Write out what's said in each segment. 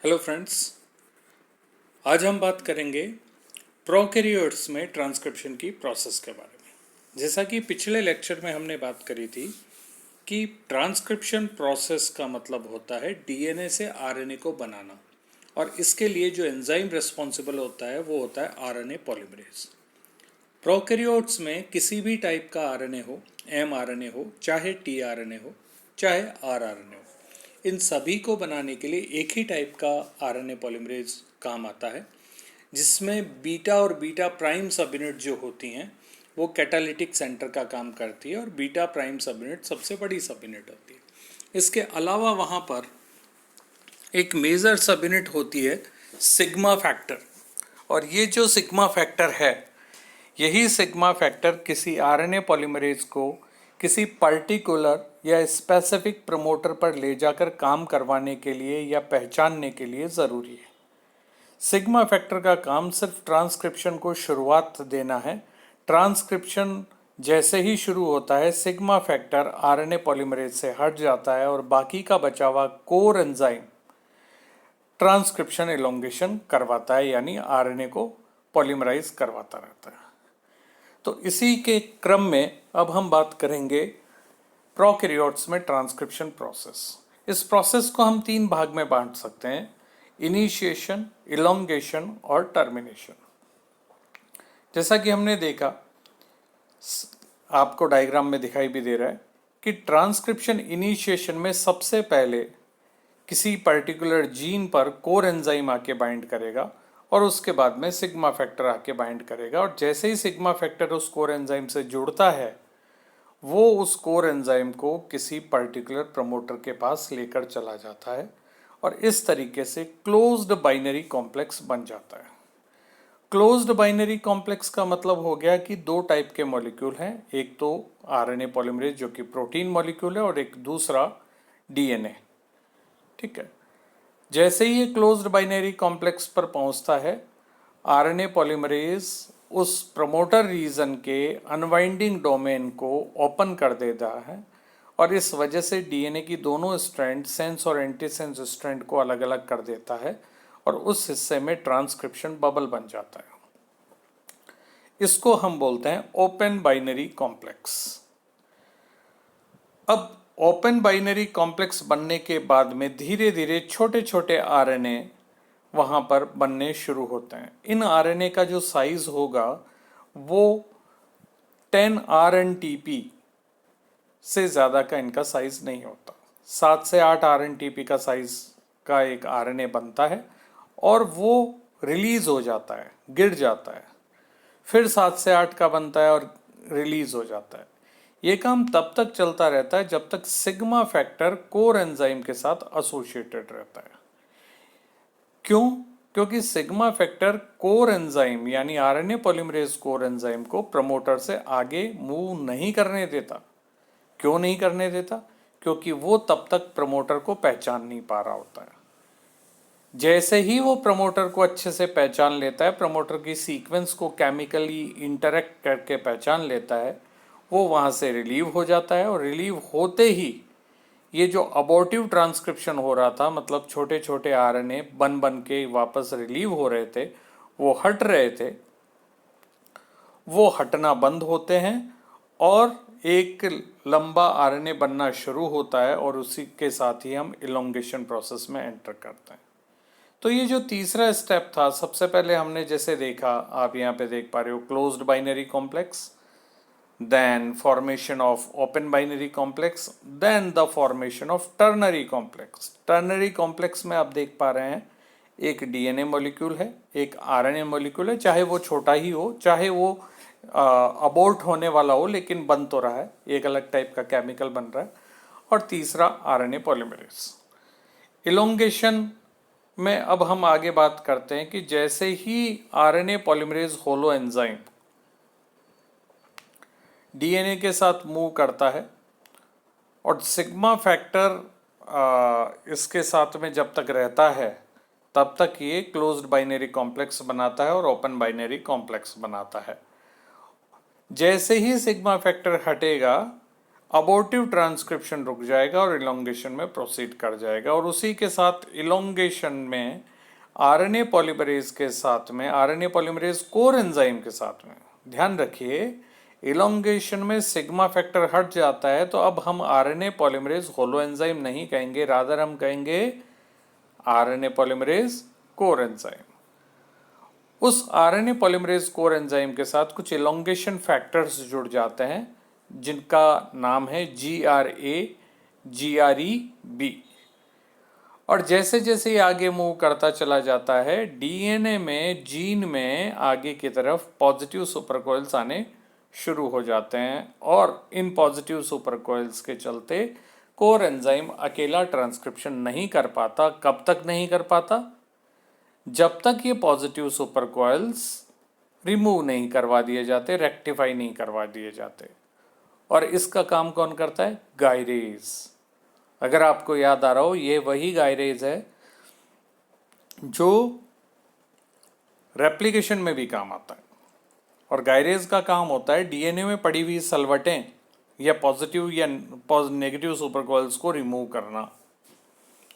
Hello friends. आज हम बात करेंगे प्रोकैरियोट्स में ट्रांसक्रिप्शन की प्रोसेस के बारे में। जैसा कि पिछले लेक्चर में हमने बात करी थी कि ट्रांसक्रिप्शन प्रोसेस का मतलब होता है डीएनए से आरएनए को बनाना, और इसके लिए जो एंजाइम रिस्पॉन्सिबल होता है वो होता है आरएनए पॉलीमरेज। प्रोकैरियोट्स में किसी भी टाइप का आरएनए हो, एमआरएनए हो, चाहे टीआरएनए हो, चाहे आरआरएनए हो, इन सभी को बनाने के लिए एक ही टाइप का आरएनए पॉलीमरेज काम आता है, जिसमें बीटा और बीटा प्राइम सब यूनिट जो होती हैं वो कैटालिटिक सेंटर का काम करती है, और बीटा प्राइम सब यूनिट सबसे बड़ी सब यूनिट होती है। इसके अलावा वहाँ पर एक मेजर सब यूनिट होती है सिग्मा फैक्टर, और ये जो सिग्मा फैक्टर है, यही सिग्मा फैक्टर किसी आरएनए पॉलीमरेज को किसी पर्टिकुलर या स्पेसिफिक प्रमोटर पर ले जाकर काम करवाने के लिए या पहचानने के लिए ज़रूरी है। सिग्मा फैक्टर का काम सिर्फ ट्रांसक्रिप्शन को शुरुआत देना है। ट्रांसक्रिप्शन जैसे ही शुरू होता है, सिग्मा फैक्टर आरएनए पॉलीमरेज से हट जाता है और बाकी का बचा हुआ कोर एंजाइम ट्रांसक्रिप्शन एलोंगेशन करवाता है, यानी आरएनए को पॉलीमराइज करवाता रहता है। तो इसी के क्रम में अब हम बात करेंगे प्रोकैरियोट्स में ट्रांसक्रिप्शन प्रोसेस। इस प्रोसेस को हम 3 भाग में बांट सकते हैं: इनिशिएशन, इलोंगेशन और टर्मिनेशन। जैसा कि हमने देखा, आपको डायग्राम में दिखाई भी दे रहा है कि ट्रांसक्रिप्शन इनिशिएशन में सबसे पहले किसी पर्टिकुलर जीन पर कोर एंजाइम आके बाइंड करेगा, और उसके बाद में सिग्मा फैक्टर आके बाइंड करेगा, और जैसे ही सिग्मा फैक्टर उस कोर एंजाइम से जुड़ता है, वो उस कोर एंजाइम को किसी पर्टिकुलर प्रमोटर के पास लेकर चला जाता है, और इस तरीके से क्लोज्ड बाइनरी कॉम्प्लेक्स बन जाता है। क्लोज्ड बाइनरी कॉम्प्लेक्स का मतलब हो गया कि 2 टाइप के मॉलिक्यूल हैं, एक तो आरएनए पॉलीमरेज जो कि प्रोटीन मॉलिक्यूल है, और एक दूसरा डीएनए। ठीक है। जैसे ही ये क्लोज्ड बाइनरी कॉम्प्लेक्स पर पहुंचता है, आरएनए पॉलीमरेज उस प्रमोटर रीजन के अनवाइंडिंग डोमेन को ओपन कर देता है, और इस वजह से डीएनए की दोनों स्ट्रैंड, सेंस और एंटीसेंस स्ट्रैंड को अलग अलग कर देता है, और उस हिस्से में ट्रांसक्रिप्शन बबल बन जाता है। इसको हम बोलते हैं ओपन बाइनरी कॉम्प्लेक्स। अब ओपन बाइनरी कॉम्प्लेक्स बनने के बाद में धीरे धीरे छोटे छोटे आरएनए वहाँ पर बनने शुरू होते हैं। इन आरएनए का जो साइज होगा वो 10 RNTP से ज़्यादा का इनका साइज नहीं होता। 7 से 8 RNTP का साइज का एक आरएनए बनता है, और वो रिलीज हो जाता है, गिर जाता है। फिर 7 से 8 का बनता है और रिलीज हो जाता है। ये काम तब तक चलता रहता है जब तक सिग्मा फैक्टर कोर एंजाइम के साथ एसोसिएटेड रहता है। क्यों? क्योंकि सिग्मा फैक्टर कोर एंजाइम यानी आरएनए पॉलीमरेज कोर एंजाइम को प्रमोटर से आगे मूव नहीं करने देता। क्यों नहीं करने देता? क्योंकि वो तब तक प्रमोटर को पहचान नहीं पा रहा होता है। जैसे ही वो प्रमोटर को अच्छे से पहचान लेता है, प्रमोटर की सीक्वेंस को केमिकली इंटरेक्ट करके पहचान लेता है, वो वहाँ से रिलीव हो जाता है, और रिलीव होते ही ये जो अबॉर्टिव ट्रांसक्रिप्शन हो रहा था, मतलब छोटे छोटे आरएनए बन बन के वापस रिलीव हो रहे थे, वो हट रहे थे, वो हटना बंद होते हैं, और एक लंबा आरएनए बनना शुरू होता है, और उसी के साथ ही हम इलोंगेशन प्रोसेस में एंटर करते हैं। तो ये जो तीसरा स्टेप था, सबसे पहले हमने जैसे देखा, आप यहाँ पे देख पा रहे हो, closed binary complex, then formation of open binary complex, then the formation of ternary complex। ternary complex में आप देख पा रहे हैं एक डीएनए मॉलिक्यूल है, एक आरएनए मॉलिक्यूल है, चाहे वो छोटा ही हो, चाहे वो अबोर्ट होने वाला हो, लेकिन बन तो रहा है, एक अलग टाइप का केमिकल बन रहा है, और तीसरा आरएनए पॉलीमरेज। इलोंगेशन में अब हम आगे बात करते हैं कि जैसे ही RNA polymerase holo enzyme DNA के साथ मूव करता है, और सिग्मा फैक्टर इसके साथ में जब तक रहता है, तब तक ये क्लोज्ड बाइनरी कॉम्प्लेक्स बनाता है और ओपन बाइनरी कॉम्प्लेक्स बनाता है। जैसे ही सिग्मा फैक्टर हटेगा, अबॉर्टिव ट्रांसक्रिप्शन रुक जाएगा और इलोंगेशन में प्रोसीड कर जाएगा। और उसी के साथ इलोंगेशन में आरएनए पॉलीमरेज के साथ में, आरएनए पॉलीमरेज कोर एंजाइम के साथ में, ध्यान रखिए इलोंगेशन में सिग्मा फैक्टर हट जाता है, तो अब हम आरएनए पॉलीमरेज होलो एंजाइम नहीं कहेंगे, रादर हम कहेंगे आरएनए पॉलीमरेज कोर एंजाइम। उस आरएनए पॉलीमरेज कोर एंजाइम के साथ कुछ इलोंगेशन फैक्टर्स जुड़ जाते हैं जिनका नाम है GRA, GREB। और जैसे जैसे ये आगे मूव करता चला जाता है, डीएनए में, जीन में आगे की तरफ पॉजिटिव सुपरकोइल्स आने शुरू हो जाते हैं और इन पॉजिटिव सुपरकोइल्स के चलते कोर एंजाइम अकेला ट्रांसक्रिप्शन नहीं कर पाता। कब तक नहीं कर पाता? जब तक ये पॉजिटिव सुपरकोइल्स रिमूव नहीं करवा दिए जाते, रेक्टिफाई नहीं करवा दिए जाते। और इसका काम कौन करता है? गायरेज। अगर आपको याद आ रहा हो, ये वही गायरेज है जो रेप्लिकेशन में भी काम आता है। और गायरेज का काम होता है डीएनए में पड़ी हुई सलवटें या पॉजिटिव या नेगेटिव सुपरकोइल्स को रिमूव करना।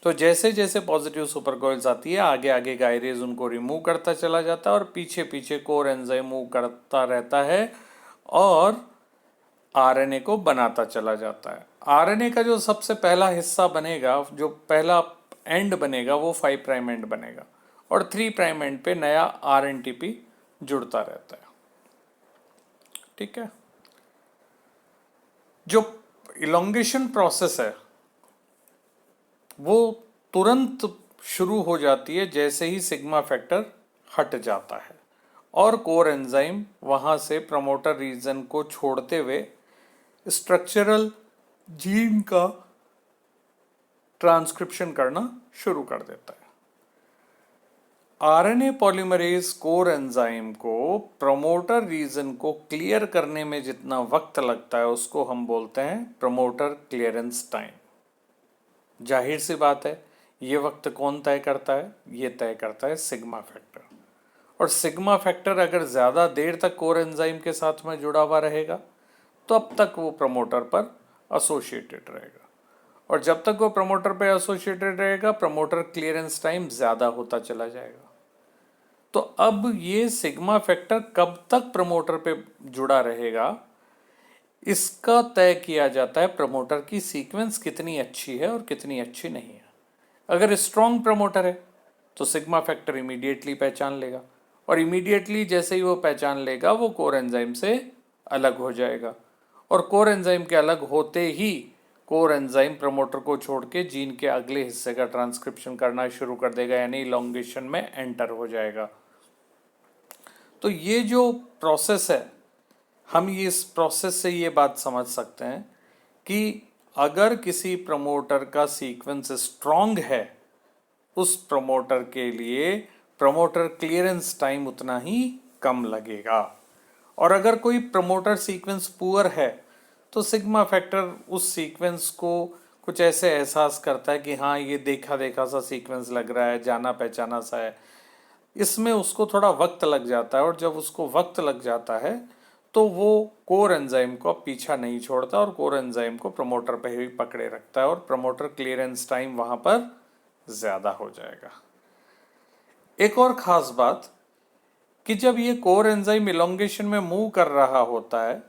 तो जैसे जैसे पॉजिटिव सुपरकोइल्स आती है, आगे आगे गायरेज उनको रिमूव करता चला जाता है और पीछे पीछे कोर एंजाइम मूव करता रहता है और आरएनए को बनाता चला जाता है। आरएनए का जो सबसे पहला हिस्सा बनेगा, जो पहला एंड बनेगा, वो 5 प्राइम एंड बनेगा और 3 प्राइम एंड पे नया आरएनटीपी जुड़ता रहता है। ठीक है। जो इलोंगेशन प्रोसेस है वो तुरंत शुरू हो जाती है जैसे ही सिग्मा फैक्टर हट जाता है और कोर एंजाइम वहां से प्रमोटर रीजन को छोड़ते हुए स्ट्रक्चरल जीन का ट्रांसक्रिप्शन करना शुरू कर देता है। आरएनए पॉलीमरेज कोर एंजाइम को प्रमोटर रीजन को क्लियर करने में जितना वक्त लगता है उसको हम बोलते हैं प्रमोटर क्लियरेंस टाइम। जाहिर सी बात है, ये वक्त कौन तय करता है? ये तय करता है सिग्मा फैक्टर। और सिग्मा फैक्टर अगर ज़्यादा देर तक कोर एंजाइम के साथ में जुड़ा हुआ रहेगा तो अब तक वो प्रमोटर पर एसोसिएटेड रहेगा, और जब तक वो प्रमोटर पर एसोसिएटेड रहेगा प्रमोटर क्लियरेंस टाइम ज़्यादा होता चला जाएगा। तो अब ये सिग्मा फैक्टर कब तक प्रमोटर पे जुड़ा रहेगा, इसका तय किया जाता है प्रमोटर की सीक्वेंस कितनी अच्छी है और कितनी अच्छी नहीं है। अगर स्ट्रॉन्ग प्रमोटर है तो सिग्मा फैक्टर इमीडिएटली पहचान लेगा, और इमीडिएटली जैसे ही वो पहचान लेगा वो कोर एंजाइम से अलग हो जाएगा, और कोर एंजाइम के अलग होते ही कोर एंजाइम प्रमोटर को छोड़ के जीन के अगले हिस्से का ट्रांसक्रिप्शन करना शुरू कर देगा, यानी इलोंगेशन में एंटर हो जाएगा। तो ये जो प्रोसेस है, हम ये इस प्रोसेस से ये बात समझ सकते हैं कि अगर किसी प्रमोटर का सीक्वेंस स्ट्रॉन्ग है, उस प्रमोटर के लिए प्रमोटर क्लियरेंस टाइम उतना ही कम लगेगा, और अगर कोई प्रमोटर सीक्वेंस पुअर है तो सिग्मा फैक्टर उस सीक्वेंस को कुछ ऐसे एहसास करता है कि हाँ ये देखा देखा सा सीक्वेंस लग रहा है, जाना पहचाना सा है, इसमें उसको थोड़ा वक्त लग जाता है। और जब उसको वक्त लग जाता है तो वो कोर एंजाइम को पीछा नहीं छोड़ता और कोर एंजाइम को प्रमोटर पे ही पकड़े रखता है, और प्रमोटर क्लियरेंस टाइम वहाँ पर ज़्यादा हो जाएगा। एक और ख़ास बात कि जब ये कोर एंजाइम इलोंगेशन में मूव कर रहा होता है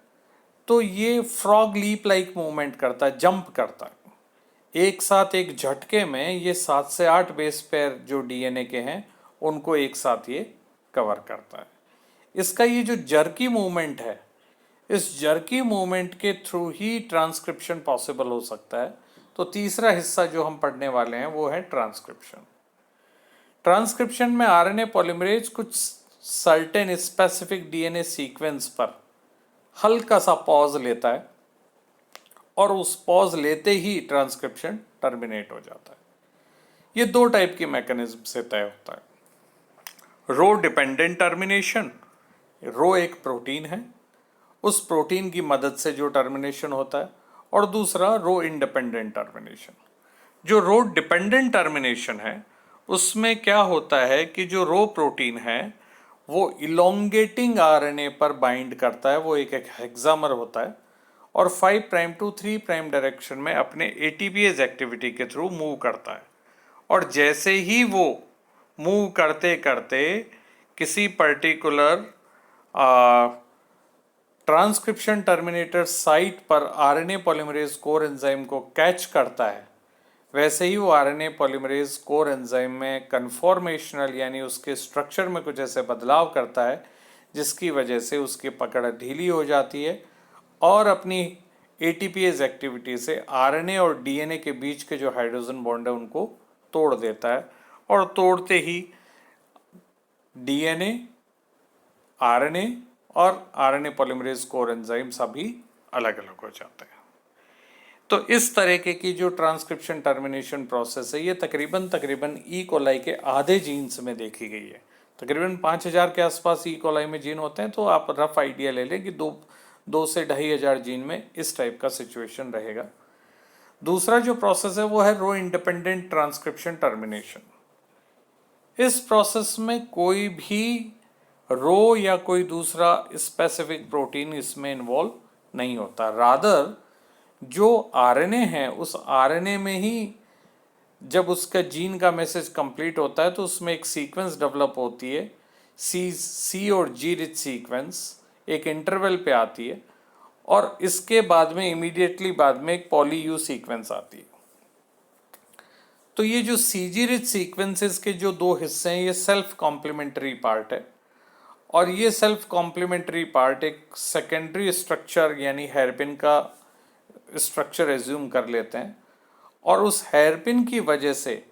तो ये फ्रॉग लीप लाइक मूवमेंट करता है, जंप करता है। एक साथ एक झटके में ये 7 से 8 बेस पेयर जो डीएनए के हैं उनको एक साथ ये कवर करता है। इसका ये जो जर्की मूवमेंट है, इस जर्की मूवमेंट के थ्रू ही ट्रांसक्रिप्शन पॉसिबल हो सकता है। तो तीसरा हिस्सा जो हम पढ़ने वाले हैं वो है ट्रांसक्रिप्शन। ट्रांसक्रिप्शन में आरएनए पॉलीमरेज कुछ सर्टेन स्पेसिफिक डीएनए सीक्वेंस पर हल्का सा पॉज लेता है और उस पॉज लेते ही ट्रांसक्रिप्शन टर्मिनेट हो जाता है। ये 2 टाइप की मैकेनिज्म से तय होता है। रो डिपेंडेंट टर्मिनेशन, रो एक प्रोटीन है, उस प्रोटीन की मदद से जो टर्मिनेशन होता है, और दूसरा रो इंडिपेंडेंट टर्मिनेशन। जो रो डिपेंडेंट टर्मिनेशन है उसमें क्या होता है कि जो रो प्रोटीन है वो इलोंगेटिंग आरएनए पर बाइंड करता है, वो एक हेक्सामर होता है, और 5 प्राइम टू 3 प्राइम डायरेक्शन में अपने एटीपीएज एक्टिविटी के थ्रू मूव करता है। और जैसे ही वो मूव करते करते किसी पर्टिकुलर ट्रांसक्रिप्शन टर्मिनेटर साइट पर आरएनए पॉलीमरेज कोर एंजाइम को कैच करता है, वैसे ही वो आरएनए पॉलीमरेज कोर एंजाइम में कन्फॉर्मेशनल यानी उसके स्ट्रक्चर में कुछ ऐसे बदलाव करता है जिसकी वजह से उसकी पकड़ ढीली हो जाती है और अपनी एटीपीएज एक्टिविटी से आरएनए और डीएनए के बीच के जो हाइड्रोजन बॉन्ड है उनको तोड़ देता है। और तोड़ते ही डीएनए, आरएनए और आरएनए पॉलीमरेज कोर एंजाइम सभी अलग अलग हो जाते हैं। तो इस तरीके की जो ट्रांसक्रिप्शन टर्मिनेशन प्रोसेस है ये तकरीबन ई कोलाई के आधे जीन्स में देखी गई है। तकरीबन 5000 के आसपास ई कोलाई में जीन होते हैं, तो आप रफ आइडिया ले लें कि दो से 2500 जीन में इस टाइप का सिचुएशन रहेगा। दूसरा जो प्रोसेस है वो है रो इंडिपेंडेंट ट्रांसक्रिप्शन टर्मिनेशन। इस प्रोसेस में कोई भी रो या कोई दूसरा स्पेसिफिक प्रोटीन इसमें इन्वॉल्व नहीं होता। रादर जो आरएनए है उस आरएनए में ही जब उसका जीन का मैसेज कंप्लीट होता है तो उसमें एक सीक्वेंस डेवलप होती है, सी और जी रिच सीक्वेंस एक इंटरवल पे आती है और इसके बाद में इमीडिएटली बाद में एक पॉली यू सीक्वेंस आती है। तो ये जो सीजी रिच सीक्वेंसेस के जो दो हिस्से हैं ये सेल्फ कॉम्प्लीमेंट्री पार्ट है और ये सेल्फ कॉम्प्लीमेंट्री पार्ट एक सेकेंडरी स्ट्रक्चर यानी हेयरपिन का स्ट्रक्चर एज्यूम कर लेते हैं और उस हेयरपिन की वजह से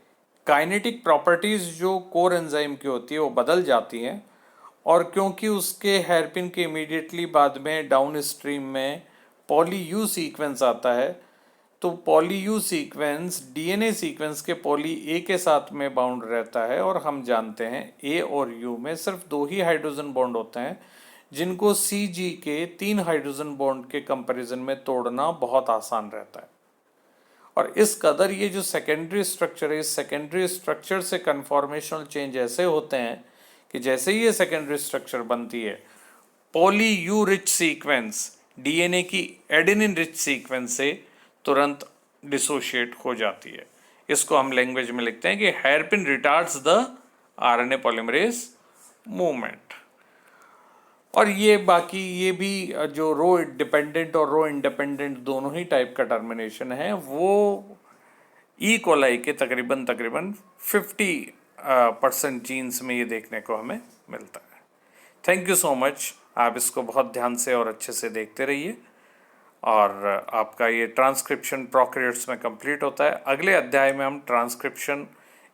काइनेटिक प्रॉपर्टीज जो कोर एंजाइम की होती है वो बदल जाती हैं और क्योंकि उसके हेयरपिन के इमीडिएटली बाद में डाउन स्ट्रीम में पॉली यू सीक्वेंस आता है, तो poly you sequence DNA sequence के पॉली ए के साथ में बाउंड रहता है और हम जानते हैं ए और यू में सिर्फ 2 ही हाइड्रोजन बॉन्ड होते हैं जिनको सी जी के 3 हाइड्रोजन बॉन्ड के कंपैरिजन में तोड़ना बहुत आसान रहता है। और इस कदर ये जो सेकेंडरी स्ट्रक्चर है, इस सेकेंडरी स्ट्रक्चर से कन्फॉर्मेशनल चेंज ऐसे होते हैं कि जैसे ही ये सेकेंडरी स्ट्रक्चर बनती है poly you rich sequence DNA की एडेनिन रिच सीक्वेंस से तुरंत डिसोशिएट हो जाती है। इसको हम लैंग्वेज में लिखते हैं कि hairpin retards the RNA polymerase movement. और ये बाकी ये भी जो रो डिपेंडेंट और रो इंडिपेंडेंट दोनों ही टाइप का टर्मिनेशन है वो ई कोलाई के तकरीबन 50% जीन्स में ये देखने को हमें मिलता है। Thank you so much. आप इसको बहुत ध्यान से और अच्छे से देखते रहिए और आपका ये ट्रांसक्रिप्शन प्रोकैरियोट्स में कंप्लीट होता है। अगले अध्याय में हम ट्रांसक्रिप्शन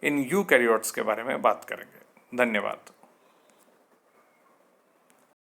इन यूकैरियोट्स के बारे में बात करेंगे। धन्यवाद।